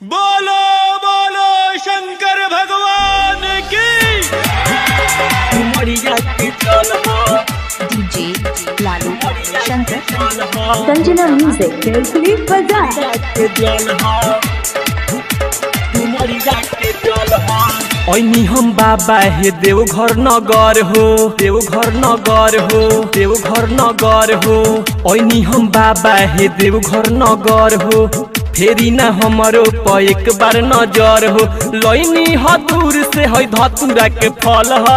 बोलो बोलो शंकर भगवान की। DJ Lalu Shankar Sanjana music carefully बजा। ओइनी हम बाबा हे देवघर नगर हो, देवघर नगर हो, देवघर नगर हो। ओइनी हम बाबा हे देवघर नगर हो, फेरी ना हमरो प एक बार नजर हो। लइनी ह दूर से है धतूरा के फल ह।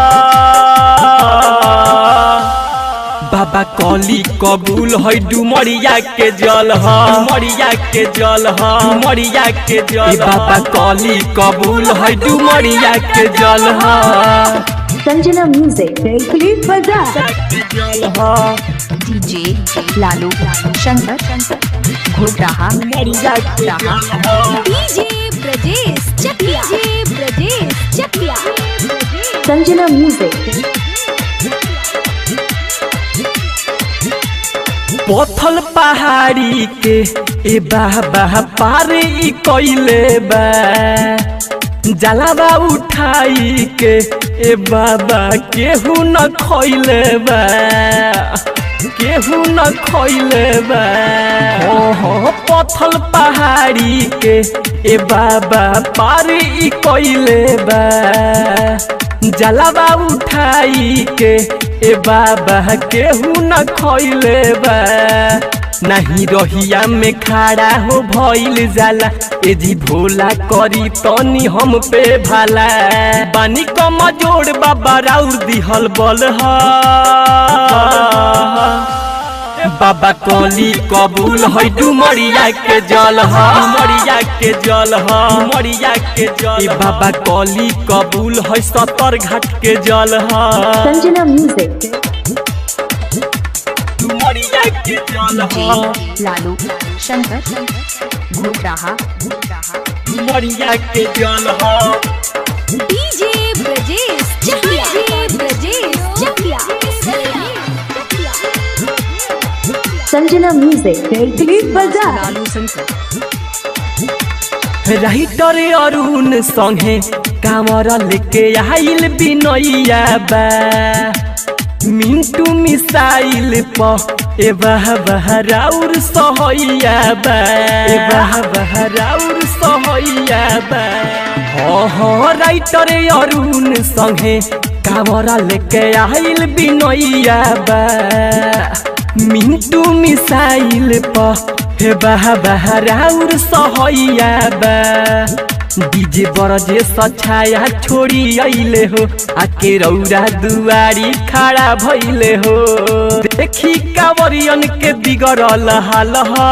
बाबा कली कबूल है डुमरिया के जल ह, डुमरिया के जल ह, डुमरिया के जल। बाबा कली कबूल है डुमरिया के जल ह। संजना म्यूजिक केरफुली बजा। डीजे लालू शंकर घोटाहा डुमरिया के जल ह। डीजे ब्रजेश चकिया ब्रजेश चकिया संजना म्यूजिक पथल पहाड़ी के ए बाबा पार ई कइले बा। जलावा उठाई के ए बाबा केहू न खइले बा, केहू न खइले बा। हो पथल पहाड़ी के ए बाबा पार ई कइले बा। जलावा उठाई के ए बाबा केहू न खइले बा। नहीं रहिया में खड़ा हो भइल जाला, ए जी भोला करी तनी हम पे भाला। बानी कमजोर बाबा राउर दिहल बल ह। बाबा कली कबूल है डुमरिया के जल ह, डुमरिया के जल ह, डुमरिया के जल। बाबा कली कबूल है सतर घाट के जल ह। संजना म्यूजिक डुमरिया के जल ह, डीजे लालू शंकर घोटाहा डुमरिया के जल ह। डीजे ब्रजेश चकिया ब्रजेश चकिया संजना म्यूजिक केरफुली बजा। लालू शंकर राइटर अरुण संगे कामर लेके आइल बिनैया बा। मिंटू मिसाइल प ए बाबा राउर सहैया बा, ए बाबा राउर सहैया बा। हो राइटर अरुण संगे कामर लेके आइल बिनैया बा। मिंटू मिसाइल प हे बाबा राउर सहैया बा। डीजे बरजे सछाया छोड़ी अइले हो, आके रौरा दुआरी खड़ा भइले हो। देखी कांवरियन के बिगड़ल हाल ह।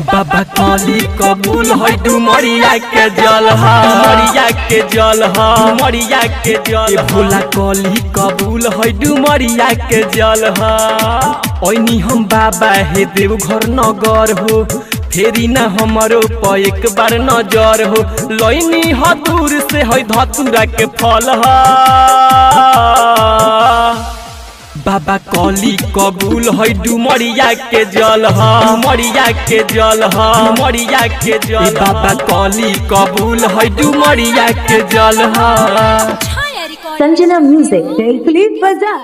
बाबा कली कबूल है डुमरिया के जल ह, डुमरिया के जल ह, डुमरिया के जल। भोला कली कबूल है डुमरिया के जल ह। ओइनी हम बाबा हे देवघर नगर हो, फेरी ना हमरो प एक बार नजर हो। लइनी ह दूर से है धतूरा के फल ह। बाबा कली कबूल है डुमरिया के जल ह, डुमरिया के जल ह, डुमरिया के जल। बाबा कली कबूल है डुमरिया के जल ह। संजना म्यूजिक केरफुली बजा।